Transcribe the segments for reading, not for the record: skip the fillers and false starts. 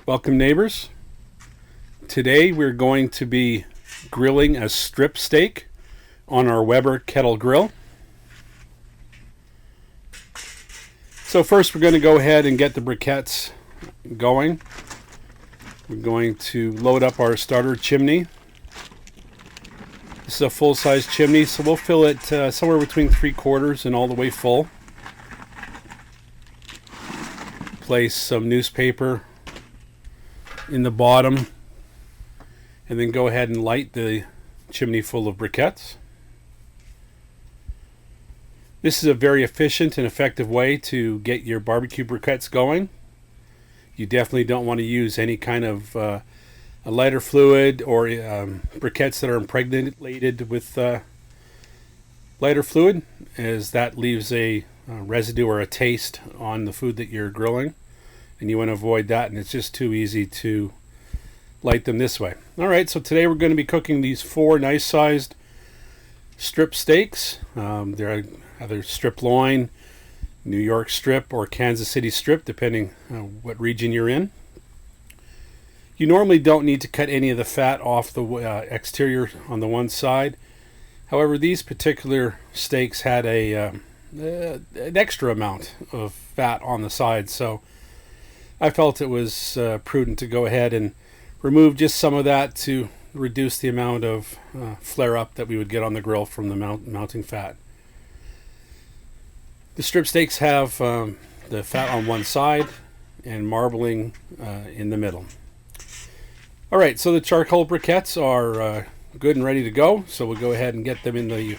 Welcome, neighbors. Today we're going to be grilling a strip steak on our Weber Kettle grill. So first we're going to go ahead and get the briquettes going. We're going to load up our starter chimney. This is a full-size chimney, so we'll fill it somewhere between 3/4 and all the way full. Place some newspaper in the bottom and then go ahead and light the chimney full of briquettes. This is a very efficient and effective way to get your barbecue briquettes going. You definitely don't want to use any kind of a lighter fluid or briquettes that are impregnated with lighter fluid, as that leaves a residue or a taste on the food that you're grilling, and you want to avoid that, and it's just too easy to light them this way. Alright, so today we're going to be cooking these 4 nice sized strip steaks. They're either strip loin, New York strip, or Kansas City strip, depending what region you're in. You normally don't need to cut any of the fat off the exterior on the one side. However, these particular steaks had an extra amount of fat on the side, so I felt it was prudent to go ahead and remove just some of that to reduce the amount of flare up that we would get on the grill from the mounting fat. The strip steaks have the fat on one side and marbling in the middle. Alright, so the charcoal briquettes are good and ready to go, so we'll go ahead and get them in the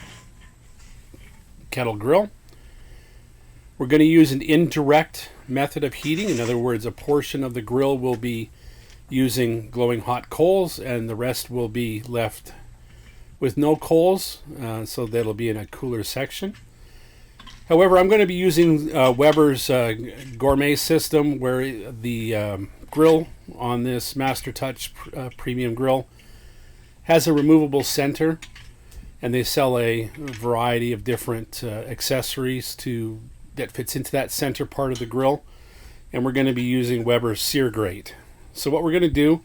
kettle grill. We're going to use an indirect method of heating. In other words, a portion of the grill will be using glowing hot coals and the rest will be left with no coals, so that'll be in a cooler section. However, I'm going to be using Weber's gourmet system, where the grill on this Master Touch premium grill has a removable center, and they sell a variety of different accessories that fits into that center part of the grill, and we're going to be using Weber's sear grate. So what we're going to do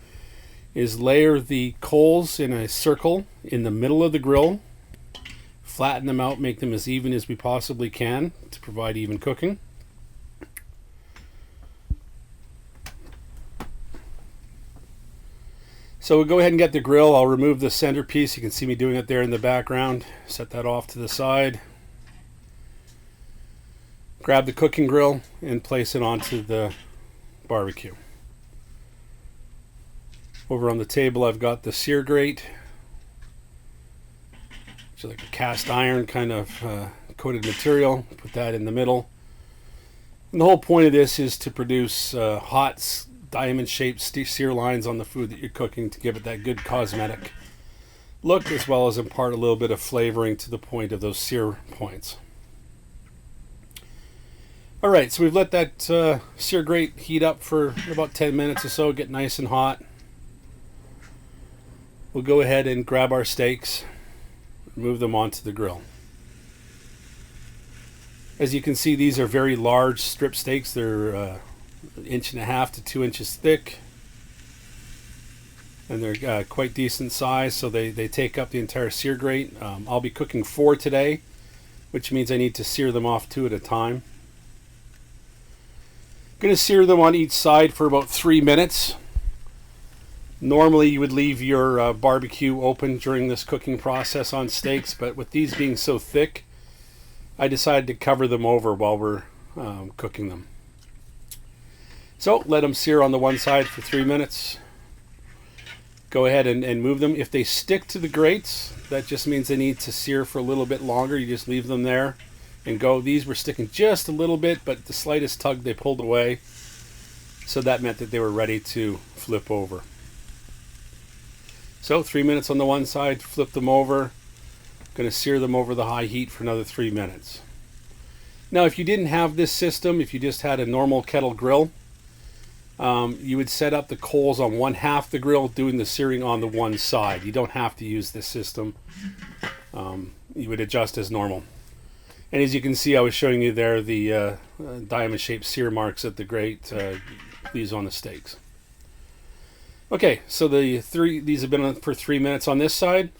is layer the coals in a circle in the middle of the grill, flatten them out, make them as even as we possibly can to provide even cooking. So we'll go ahead and get the grill. I'll remove the centerpiece. You can see me doing it there in the background. Set that off to the side. Grab the cooking grill and place it onto the barbecue. Over on the table I've got the sear grate, which is like a cast iron kind of coated material. Put that in the middle. And the whole point of this is to produce hot diamond shaped sear lines on the food that you're cooking to give it that good cosmetic look, as well as impart a little bit of flavoring to the point of those sear points. Alright, so we've let that sear grate heat up for about 10 minutes or so, get nice and hot. We'll go ahead and grab our steaks, move them onto the grill. As you can see, these are very large strip steaks. They're 1.5 to 2 inches thick, and they're quite decent size, so they take up the entire sear grate. I'll be cooking 4 today, which means I need to sear them off 2 at a time. I'm going to sear them on each side for about 3 minutes. Normally you would leave your barbecue open during this cooking process on steaks, but with these being so thick, I decided to cover them over while we're cooking them. So let them sear on the one side for 3 minutes. Go ahead and move them. If they stick to the grates, that just means they need to sear for a little bit longer. You just leave them there and go. These were sticking just a little bit, but the slightest tug they pulled away, so that meant that they were ready to flip over. So 3 minutes on the one side, flip them over. Going to sear them over the high heat for another 3 minutes. Now, if you didn't have this system, if you just had a normal kettle grill, you would set up the coals on one half the grill, doing the searing on the one side. You don't have to use this system. You would adjust as normal. And as you can see, I was showing you there the diamond-shaped sear marks that the grate leaves on the steaks. Okay, so these have been on for 3 minutes on this side.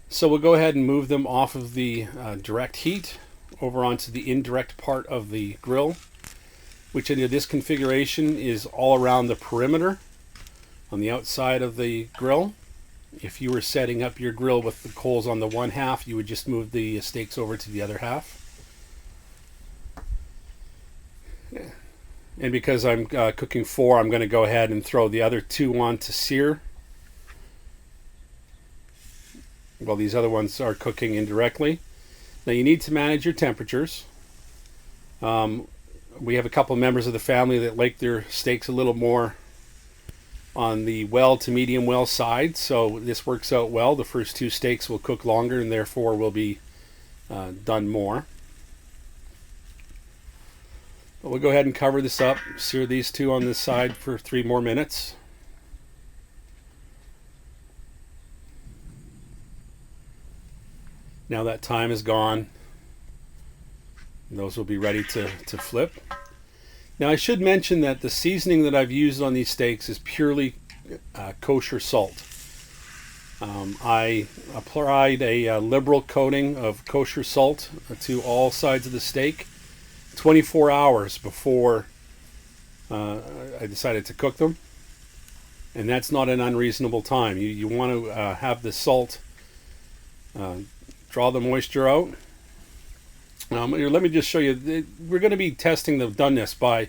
So we'll go ahead and move them off of the direct heat over onto the indirect part of the grill, which in this configuration is all around the perimeter on the outside of the grill. If you were setting up your grill with the coals on the one half, you would just move the steaks over to the other half. And because I'm cooking 4, I'm going to go ahead and throw the other 2 on to sear, while these other ones are cooking indirectly. Now you need to manage your temperatures. We have a couple of members of the family that like their steaks a little more on the well to medium well side, so this works out well. The first 2 steaks will cook longer and therefore will be done more. But we'll go ahead and cover this up, sear these 2 on this side for 3 more minutes. Now that time is gone, those will be ready to flip. Now I should mention that the seasoning that I've used on these steaks is purely kosher salt. I applied a liberal coating of kosher salt to all sides of the steak 24 hours before I decided to cook them. And that's not an unreasonable time. You want to have the salt draw the moisture out. Here, let me just show you. We're going to be testing the doneness by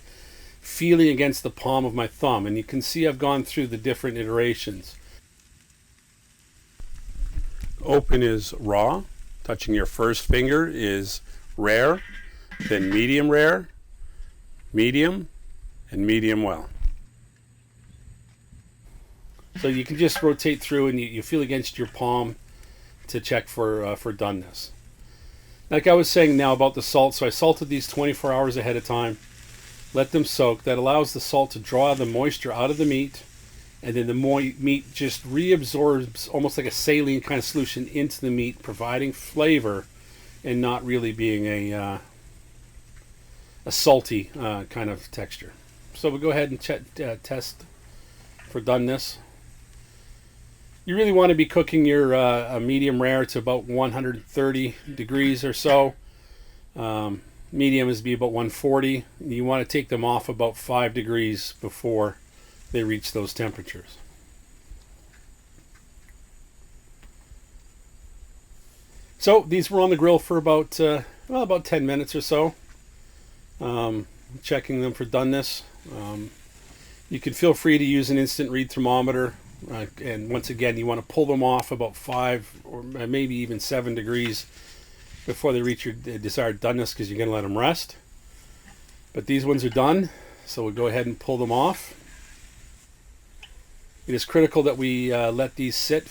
feeling against the palm of my thumb, and you can see I've gone through the different iterations. Open is raw. Touching your first finger is rare, then medium rare, medium, and medium well. So you can just rotate through and you feel against your palm to check for doneness. Like I was saying now about the salt, so I salted these 24 hours ahead of time, let them soak. That allows the salt to draw the moisture out of the meat, and then the meat just reabsorbs almost like a saline kind of solution into the meat, providing flavor and not really being a salty kind of texture. So we'll go ahead and test for doneness. You really want to be cooking your medium rare to about 130 degrees or so. Medium is be about 140. You want to take them off about 5 degrees before they reach those temperatures. So these were on the grill for about 10 minutes or so. Checking them for doneness. You can feel free to use an instant read thermometer. And once again, you want to pull them off about 5 or maybe even 7 degrees before they reach your desired doneness, because you're going to let them rest. But these ones are done, so we'll go ahead and pull them off. It is critical that we let these sit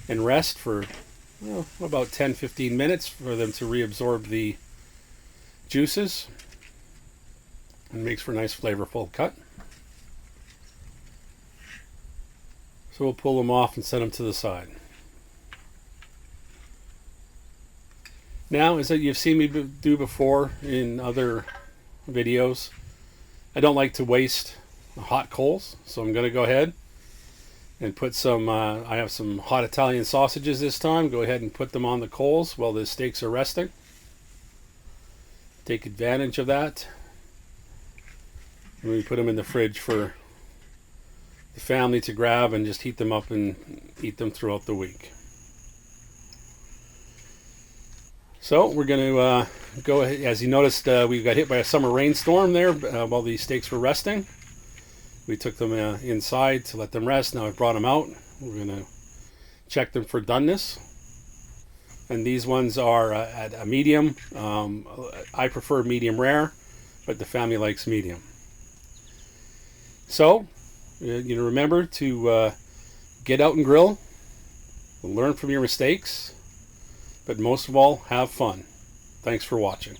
and rest for about 10-15 minutes for them to reabsorb the juices, and makes for a nice flavorful cut. So we'll pull them off and set them to the side. Now, as you've seen me do before in other videos, I don't like to waste hot coals, so I'm going to go ahead and put some, I have some hot Italian sausages this time. Go ahead and put them on the coals while the steaks are resting. Take advantage of that. And we put them in the fridge for the family to grab and just heat them up and eat them throughout the week. So we're going to go ahead. As you noticed, we got hit by a summer rainstorm there while these steaks were resting. We took them inside to let them rest. Now I've brought them out. We're going to check them for doneness. And these ones are at a medium. I prefer medium rare, but the family likes medium. So, remember to get out and grill, learn from your mistakes, but most of all, have fun. Thanks for watching.